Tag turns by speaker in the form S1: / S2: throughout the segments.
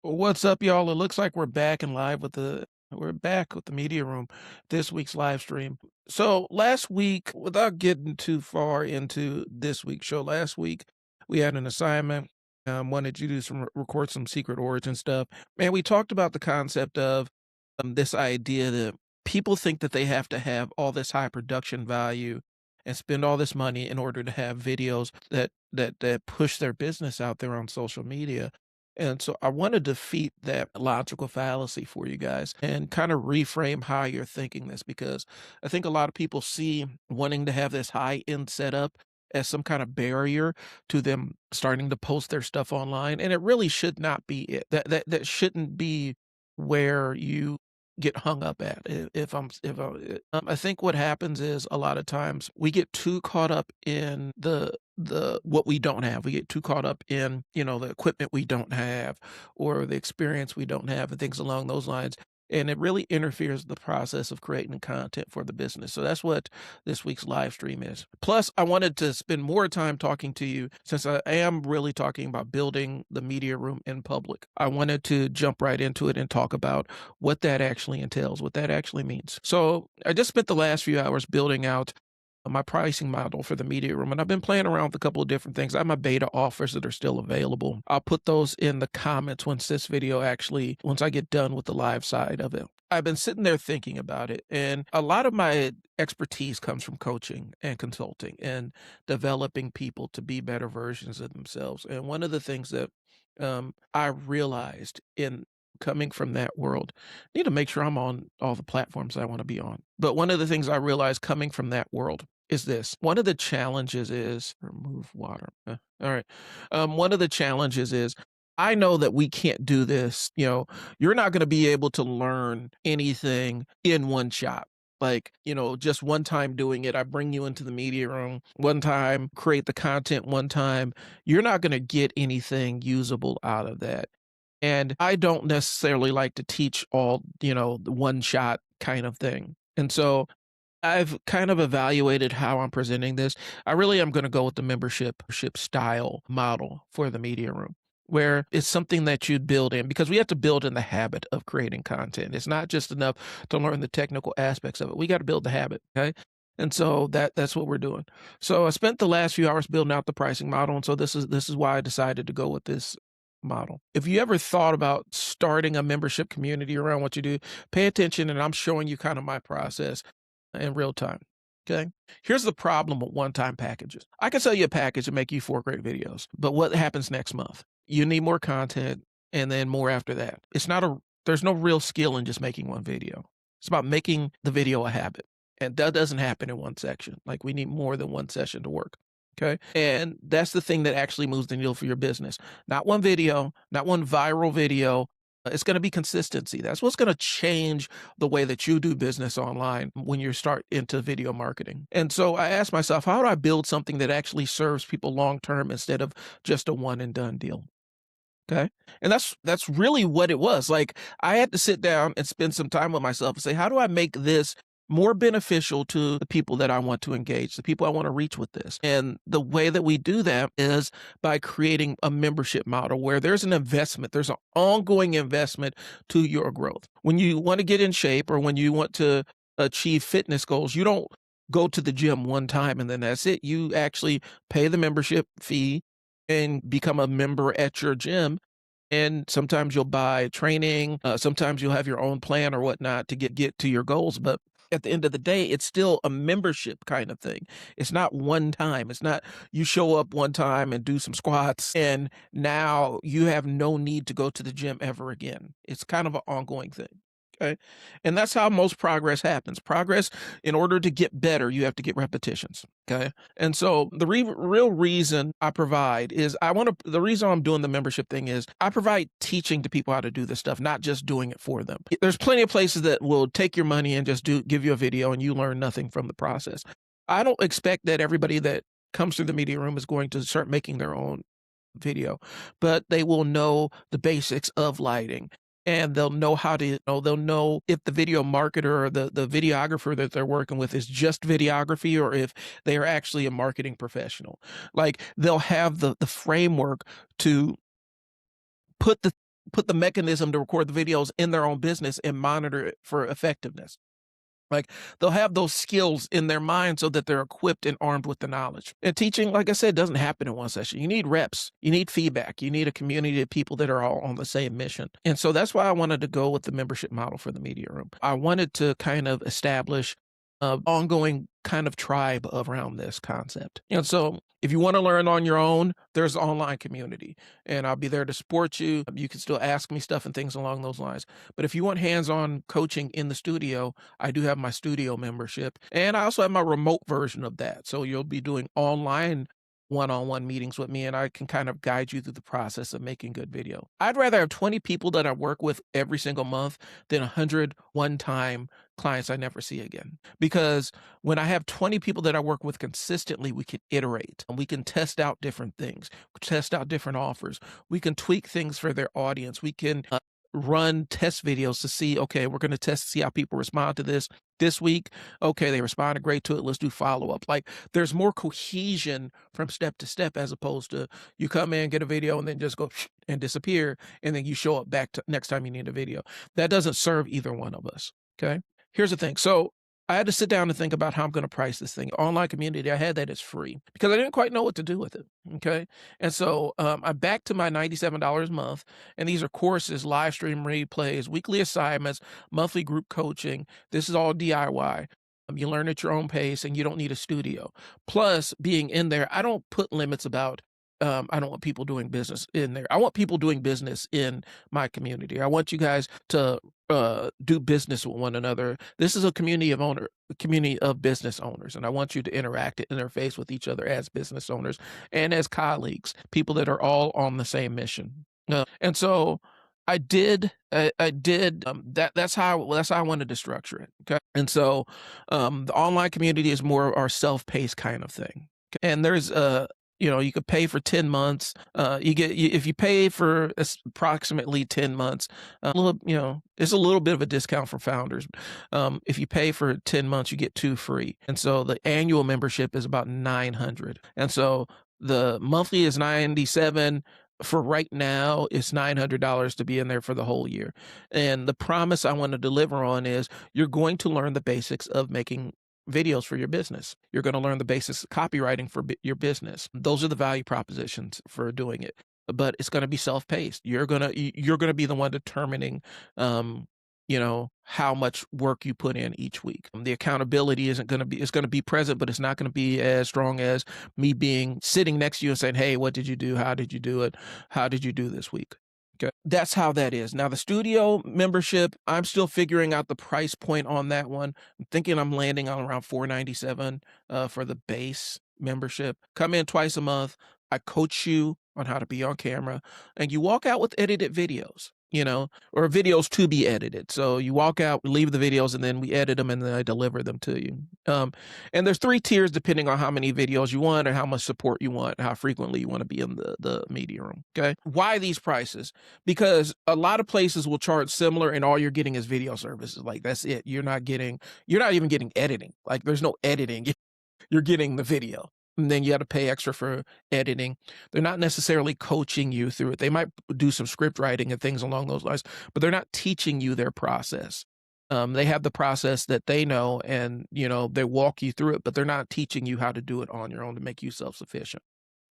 S1: What's up, y'all? It looks like we're back with the media room, this week's live stream. So last week, without getting too far into this week's show, last week we had an assignment. Wanted you to do record some secret origin stuff. And we talked about the concept of this idea that people think that they have to have all this high production value and spend all this money in order to have videos that push their business out there on social media. And so I want to defeat that logical fallacy for you guys and kind of reframe how you're thinking this, because I think a lot of people see wanting to have this high end setup as some kind of barrier to them starting to post their stuff online. And it really should not be it. That shouldn't be where you get hung up at. I think what happens is a lot of times we get too caught up in the what we don't have. We get too caught up in, the equipment we don't have or the experience we don't have and things along those lines. And it really interferes with the process of creating content for the business. So that's what this week's live stream is. Plus, I wanted to spend more time talking to you since I am really talking about building the media room in public. I wanted to jump right into it and talk about what that actually entails, what that actually means. So I just spent the last few hours building out my pricing model for the media room. And I've been playing around with a couple of different things. I have my beta offers that are still available. I'll put those in the comments once I get done with the live side of it. I've been sitting there thinking about it, and a lot of my expertise comes from coaching and consulting and developing people to be better versions of themselves. And one of the things that I realized in coming from that world, I need to make sure I'm on all the platforms I want to be on. But one of the things I realized coming from that world is this. One of the challenges is remove water. All right. One of the challenges is I know that we can't do this. You're not going to be able to learn anything in one shot. Like, just one time doing it. I bring you into the media room one time, create the content one time. You're not going to get anything usable out of that. And I don't necessarily like to teach all, the one shot kind of thing. And so I've kind of evaluated how I'm presenting this. I really am going to go with the membership style model for the media room, where it's something that you build in, because we have to build in the habit of creating content. It's not just enough to learn the technical aspects of it. We got to build the habit. Okay. And so that's what we're doing. So I spent the last few hours building out the pricing model. And so this is why I decided to go with this model. If you ever thought about starting a membership community around what you do, pay attention, and I'm showing you kind of my process in real time. Okay. Here's the problem with one-time packages. I can sell you a package and make you 4 great videos, but what happens next month? You need more content and then more after that. There's no real skill in just making one video. It's about making the video a habit. And that doesn't happen in one section. Like, we need more than one session to work. Okay. And that's the thing that actually moves the needle for your business. Not one video, not one viral video. It's going to be consistency. That's what's going to change the way that you do business online when you start into video marketing. And so I asked myself, how do I build something that actually serves people long term instead of just a one and done deal? Okay. And that's really what it was. Like, I had to sit down and spend some time with myself and say, how do I make this more beneficial to the people that I want to engage, the people I want to reach with this? And the way that we do that is by creating a membership model where there's an investment, there's an ongoing investment to your growth. When you want to get in shape or when you want to achieve fitness goals, you don't go to the gym one time and then that's it. You actually pay the membership fee and become a member at your gym. And sometimes you'll buy training. Sometimes you'll have your own plan or whatnot to get to your goals. But at the end of the day, it's still a membership kind of thing. It's not one time. It's not you show up one time and do some squats and now you have no need to go to the gym ever again. It's kind of an ongoing thing. Okay. And that's how most progress happens. Progress, in order to get better, you have to get repetitions. Okay. And so the real reason I provide is the reason I'm doing the membership thing is I provide teaching to people how to do this stuff, not just doing it for them. There's plenty of places that will take your money and just give you a video and you learn nothing from the process. I don't expect that everybody that comes through the media room is going to start making their own video, but they will know the basics of lighting. And they'll know they'll know if the video marketer or the videographer that they're working with is just videography or if they are actually a marketing professional. Like, they'll have the framework to put put the mechanism to record the videos in their own business and monitor it for effectiveness. Like, they'll have those skills in their mind so that they're equipped and armed with the knowledge. And teaching, like I said, doesn't happen in one session. You need reps, you need feedback, you need a community of people that are all on the same mission. And so that's why I wanted to go with the membership model for the media room. I wanted to kind of establish an ongoing kind of tribe around this concept. And so if you want to learn on your own, there's an online community, and I'll be there to support you. You can still ask me stuff and things along those lines. But if you want hands-on coaching in the studio, I do have my studio membership, and I also have my remote version of that. So you'll be doing online one-on-one meetings with me, and I can kind of guide you through the process of making good video. I'd rather have 20 people that I work with every single month than 100 one-time clients I never see again. Because when I have 20 people that I work with consistently, we can iterate and we can test out different things, test out different offers. We can tweak things for their audience. We can run test videos to see, okay, we're going to test, see how people respond to this week. Okay, they responded great to it. Let's do follow-up. Like, there's more cohesion from step to step, as opposed to you come in, get a video, and then just go and disappear, and then you show up back to next time you need a video. That doesn't serve either one of us. Okay. Here's the thing. So I had to sit down and think about how I'm going to price this thing. Online community, I had that as free because I didn't quite know what to do with it. Okay. And so I'm back to my $97 a month. And these are courses, live stream replays, weekly assignments, monthly group coaching. This is all DIY. You learn at your own pace and you don't need a studio. Plus, being in there, I don't put limits about I don't want people doing business in there. I want people doing business in my community. I want you guys to do business with one another. This is a community of business owners, and I want you to interface with each other as business owners and as colleagues, people that are all on the same mission. And so I did that's how I wanted to structure it. Okay. And so the online community is more our self-paced kind of thing. Okay? And there's you could pay for 10 months. If you pay for approximately 10 months, it's a little bit of a discount for founders. If you pay for 10 months, you get 2 free. And so the annual membership is about $900. And so the monthly is $97. For right now, it's $900 to be in there for the whole year. And the promise I want to deliver on is you're going to learn the basics of making videos for your business. You're going to learn the basics of copywriting for your business. Those are the value propositions for doing it. But it's going to be self-paced. You're going to be the one determining how much work you put in each week. The accountability it's going to be present, but it's not going to be as strong as me sitting next to you and saying, "Hey, what did you do? How did you do it? How did you do this week?" Okay. That's how that is. Now, the studio membership, I'm still figuring out the price point on that one. I'm thinking I'm landing on around $497 for the base membership. Come in twice a month. I coach you on how to be on camera, and you walk out with edited videos, or videos to be edited. So you walk out, leave the videos, and then we edit them, and then I deliver them to you. And there's 3 tiers depending on how many videos you want and how much support you want, how frequently you want to be in the media room. Okay. Why these prices? Because a lot of places will charge similar, and all you're getting is video services. Like, that's it. You're not even getting editing. Like, there's no editing. You're getting the video. And then you got to pay extra for editing. They're not necessarily coaching you through it. They might do some script writing and things along those lines, but they're not teaching you their process. They have the process that they know, and they walk you through it, but they're not teaching you how to do it on your own to make you self-sufficient.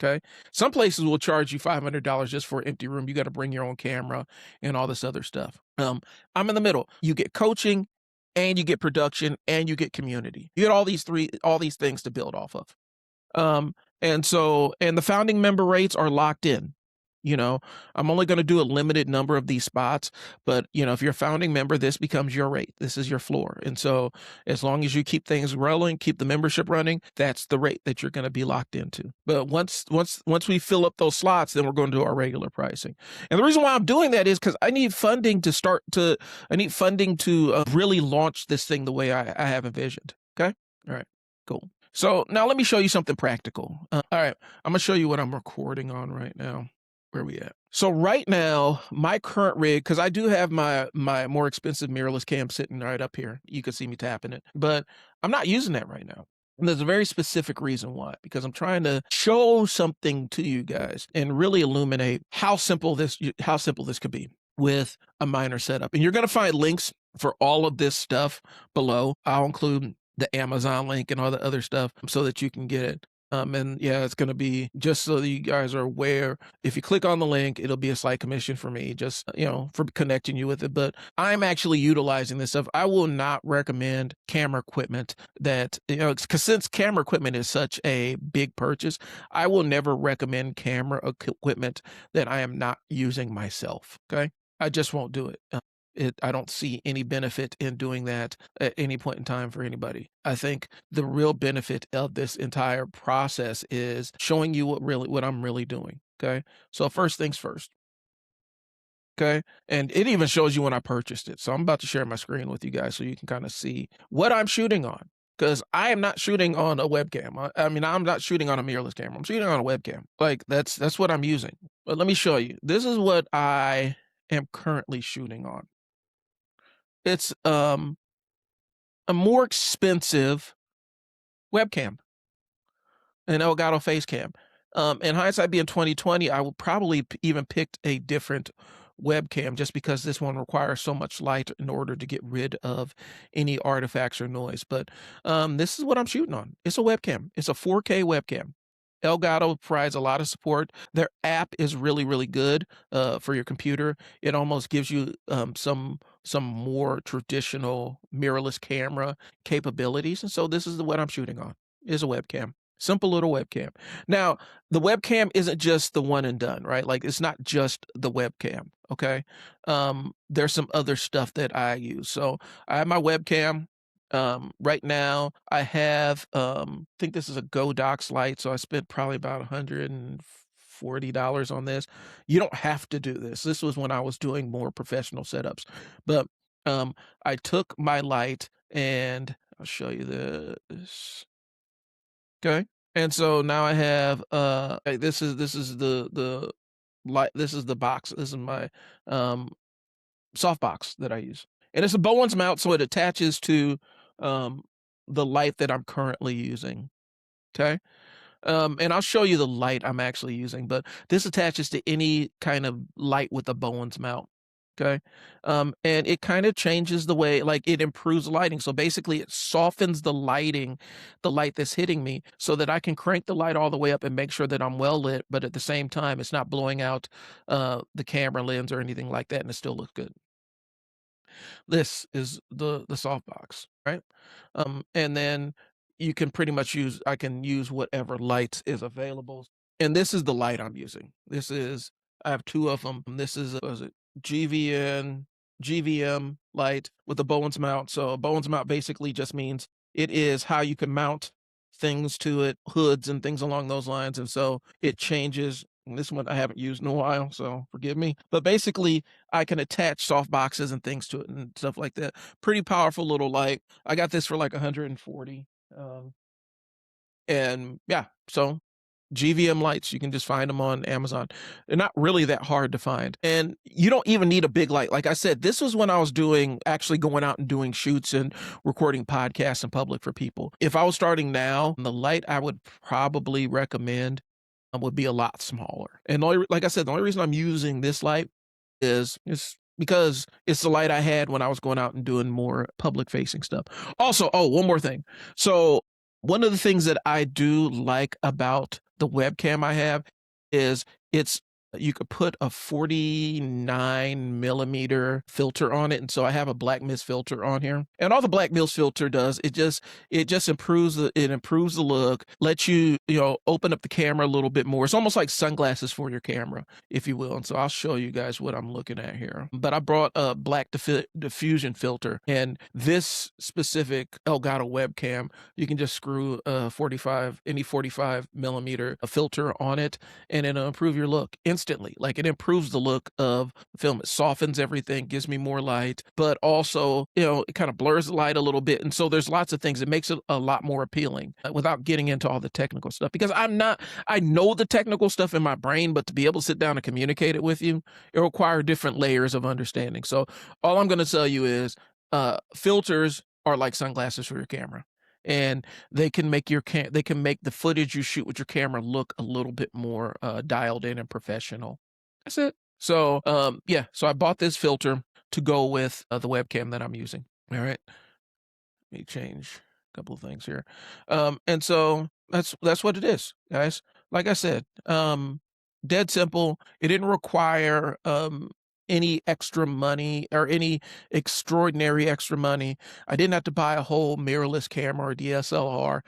S1: Okay. Some places will charge you $500 just for an empty room. You got to bring your own camera and all this other stuff. I'm in the middle. You get coaching, and you get production, and you get community. You get all these things to build off of. And the founding member rates are locked in. I'm only going to do a limited number of these spots, but if you're a founding member, this becomes your rate. This is your floor. And so as long as you keep things rolling, keep the membership running, that's the rate that you're going to be locked into. But once we fill up those slots, then we're going to do our regular pricing. And the reason why I'm doing that is because I need funding to really launch this thing the way I have envisioned. Okay. All right, cool. So now let me show you something practical. All right, I'm going to show you what I'm recording on right now. Where we at? So right now, my current rig, because I do have my more expensive mirrorless cam sitting right up here. You can see me tapping it, but I'm not using that right now. And there's a very specific reason why, because I'm trying to show something to you guys and really illuminate how simple this could be. with a minor setup. And you're going to find links for all of this stuff below. I'll include the Amazon link and all the other stuff so that you can get it. And yeah, it's going to be, just so that you guys are aware, if you click on the link, it'll be a slight commission for me, just, for connecting you with it. But I'm actually utilizing this stuff. I will not recommend camera equipment that, because since camera equipment is such a big purchase, I will never recommend camera equipment that I am not using myself. Okay. I just won't do it. I don't see any benefit in doing that at any point in time for anybody. I think the real benefit of this entire process is showing you what I'm really doing. Okay. So first things first. Okay. And it even shows you when I purchased it. So I'm about to share my screen with you guys so you can kind of see what I'm shooting on. Because I am not shooting on a webcam. I mean, I'm not shooting on a mirrorless camera. I'm shooting on a webcam. Like that's what I'm using. But let me show you. This is what I am currently shooting on. It's a more expensive webcam, an Elgato face cam. In hindsight, being 2020, I would probably even picked a different webcam just because this one requires so much light in order to get rid of any artifacts or noise. But this is what I'm shooting on. It's a webcam. It's a 4K webcam. Elgato provides a lot of support. Their app is really, really good for your computer. It almost gives you some more traditional mirrorless camera capabilities. And so this is what I'm shooting on, is a webcam. Simple little webcam. Now, the webcam isn't just the one and done, right? Like it's not just the webcam. Okay. There's some other stuff that I use. So I have my webcam. Right now I have, I think this is a Godox light. So I spent probably about $140 on this. You don't have to do this. This was when I was doing more professional setups, but, I took my light and I'll show you this. Okay. And so now I have, this is the light, this is the box. This is my, um, soft box that I use. And it's a Bowen's mount, so it attaches to, um, the light that I'm currently using. Okay. And I'll show you the light I'm actually using, but this attaches to any kind of light with a Bowen's mount. Okay. And it kind of changes the way, like it improves lighting. So basically it softens the lighting, the light that's hitting me, so that I can crank the light all the way up and make sure that I'm well lit, but at the same time, it's not blowing out the camera lens or anything like that, and it still looks good. This is the softbox, right? And then you can pretty much use, I can use whatever light is available. And this is the light I'm using. I have two of them. This is, what is it? GVN, GVM light with a Bowen's mount. So a Bowen's mount basically just means it is how you can mount things to it, hoods and things along those lines. And so it changes. And this one I haven't used in a while, so forgive me. But basically, I can attach soft boxes and things to it and stuff like that. Pretty powerful little light. I got this for like 140. And yeah, so GVM lights, you can just find them on Amazon. They're not really that hard to find. And you don't even need a big light. Like I said, this was when I was actually going out and doing shoots and recording podcasts in public for people. If I was starting now, the light I would probably recommend would be a lot smaller. And like I said, the only reason I'm using this light is because it's the light I had when I was going out and doing more public facing stuff. Also, oh, one more thing. So one of the things that I do like about the webcam I have is it's, you could put a 49 millimeter filter on it. And so I have a black mist filter on here. And all the black mist filter does, it just improves the look, lets you, open up the camera a little bit more. It's almost like sunglasses for your camera, if you will. And so I'll show you guys what I'm looking at here. But I brought a black diffusion filter, and this specific Elgato webcam, you can just screw any 45 millimeter filter on it, and it'll improve your look instantly. Like it improves the look of the film. It softens everything, gives me more light, but also, it kind of blurs the light a little bit. And so there's lots of things. It makes it a lot more appealing without getting into all the technical stuff, because I know the technical stuff in my brain, but to be able to sit down and communicate it with you, it requires different layers of understanding. So all I'm going to tell you is filters are like sunglasses for your camera, and they can make the footage you shoot with your camera look a little bit more dialed in and professional. That's it. So, yeah, so I bought this filter to go with the webcam that I'm using. All right. Let me change a couple of things here. And so that's what it is, guys. Like I said, dead simple. It didn't require any extra money or any extraordinary extra money. I didn't have to buy a whole mirrorless camera or DSLR.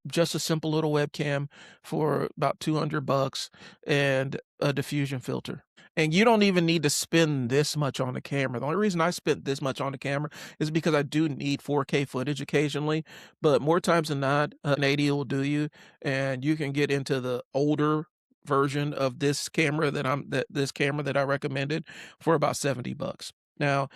S1: Just a simple little webcam for about $200 and a diffusion filter. And you don't even need to spend this much on the camera. The only reason I spent this much on the camera is because I do need 4K footage occasionally, but more times than not, an 80 will do you, and you can get into the older version of this camera that I recommended for about $70. Now,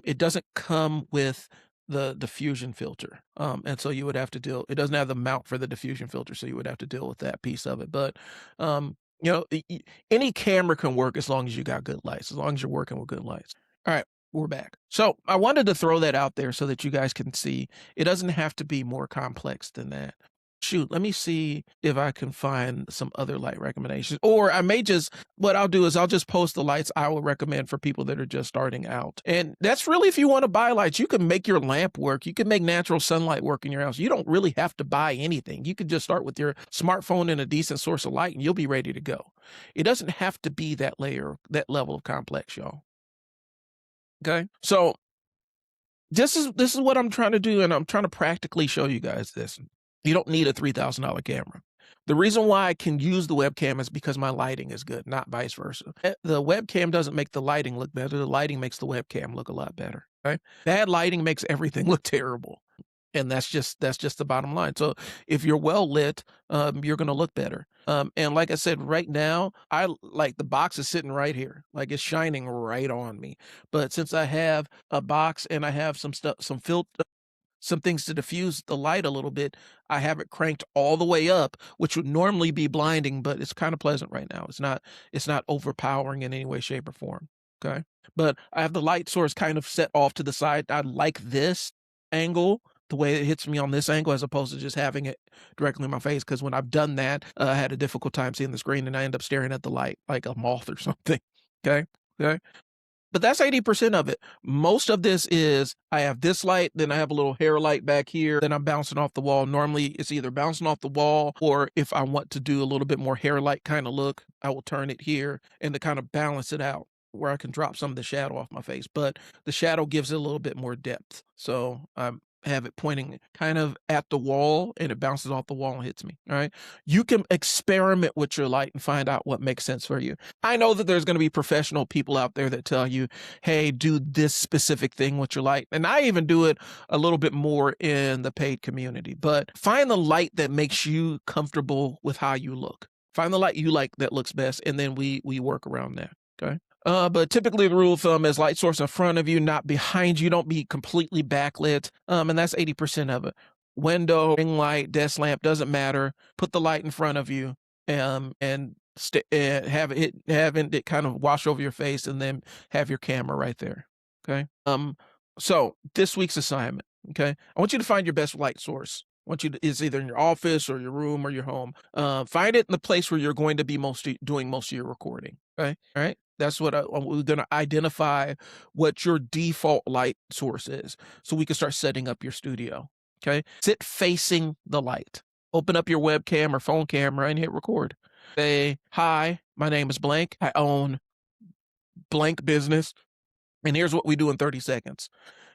S1: it doesn't come with the diffusion filter, and so you would have to deal. It doesn't have the mount for the diffusion filter, so you would have to deal with that piece of it. But any camera can work as long as you got good lights, as long as you're working with good lights. All right, we're back. So I wanted to throw that out there so that you guys can see it doesn't have to be more complex than that. Shoot, let me see if I can find some other light recommendations. Or I may just, what I'll do is I'll just post the lights I would recommend for people that are just starting out. And that's really if you want to buy lights, you can make your lamp work. You can make natural sunlight work in your house. You don't really have to buy anything. You can just start with your smartphone and a decent source of light and you'll be ready to go. It doesn't have to be that level of complex, y'all. Okay. So this is what I'm trying to do, and I'm trying to practically show you guys this. You don't need a $3,000 camera. The reason why I can use the webcam is because my lighting is good, not vice versa. The webcam doesn't make the lighting look better. The lighting makes the webcam look a lot better. Right? Bad lighting makes everything look terrible. And that's just the bottom line. So if you're well lit, you're going to look better. And like I said, right now, I like the box is sitting right here, like it's shining right on me. But since I have a box and I have some stuff, some things to diffuse the light a little bit, I have it cranked all the way up, which would normally be blinding, but it's kind of pleasant right now. It's not overpowering in any way, shape, or form. Okay. But I have the light source kind of set off to the side. I like this angle, the way it hits me on this angle, as opposed to just having it directly in my face. Because when I've done that, I had a difficult time seeing the screen and I end up staring at the light like a moth or something. Okay. Okay. But that's 80% of it. Most of this is I have this light, then I have a little hair light back here, then I'm bouncing off the wall. Normally it's either bouncing off the wall or if I want to do a little bit more hair light kind of look, I will turn it here and to kind of balance it out where I can drop some of the shadow off my face. But the shadow gives it a little bit more depth. So I have it pointing kind of at the wall and it bounces off the wall and hits me. All right. You can experiment with your light and find out what makes sense for you. I know that there's going to be professional people out there that tell you, hey, do this specific thing with your light. And I even do it a little bit more in the paid community, but find the light that makes you comfortable with how you look. Find the light you like that looks best. And then we work around that. Okay. But typically the rule of thumb is light source in front of you, not behind you. Don't be completely backlit. And that's 80% of it. Window, ring light, desk lamp, doesn't matter. Put the light in front of you, and having it kind of wash over your face, and then have your camera right there. Okay. So this week's assignment. Okay. I want you to find your best light source. I want you to, it's either in your office or your room or your home. Find it in the place where you're going to be doing most of your recording. Okay. All right. That's what we're going to identify what your default light source is so we can start setting up your studio. Okay. Sit facing the light. Open up your webcam or phone camera and hit record. Say, hi, my name is blank. I own blank business. And here's what we do in 30 seconds.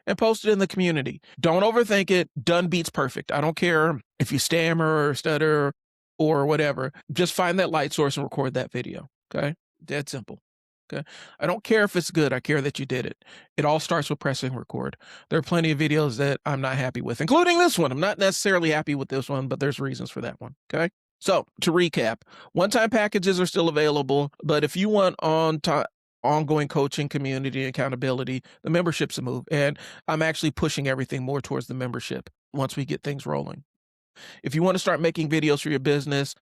S1: And post it in the community. Don't overthink it. Done beats perfect. I don't care if you stammer or stutter or whatever. Just find that light source and record that video. Okay. Dead simple. Okay. I don't care if it's good. I care that you did it. It all starts with pressing record. There are plenty of videos that I'm not happy with, including this one. I'm not necessarily happy with this one, but there's reasons for that one. Okay. So to recap, one-time packages are still available, but if you want ongoing coaching, community, accountability, the membership's a move. And I'm actually pushing everything more towards the membership once we get things rolling. If you want to start making videos for your business,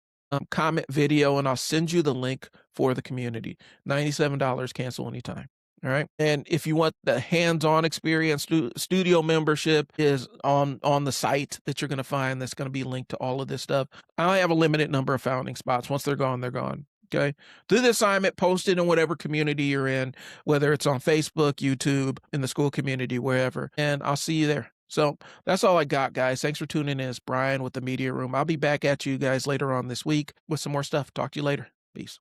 S1: comment video and I'll send you the link for the community. $97, cancel anytime. All right. And if you want the hands-on experience, studio membership is on the site that you're going to find. That's going to be linked to all of this stuff. I have a limited number of founding spots. Once they're gone, they're gone. Okay. Do the assignment, post it in whatever community you're in, whether it's on Facebook, YouTube, in the school community, wherever. And I'll see you there. So that's all I got, guys. Thanks for tuning in. It's Brian with the Media Room. I'll be back at you guys later on this week with some more stuff. Talk to you later. Peace.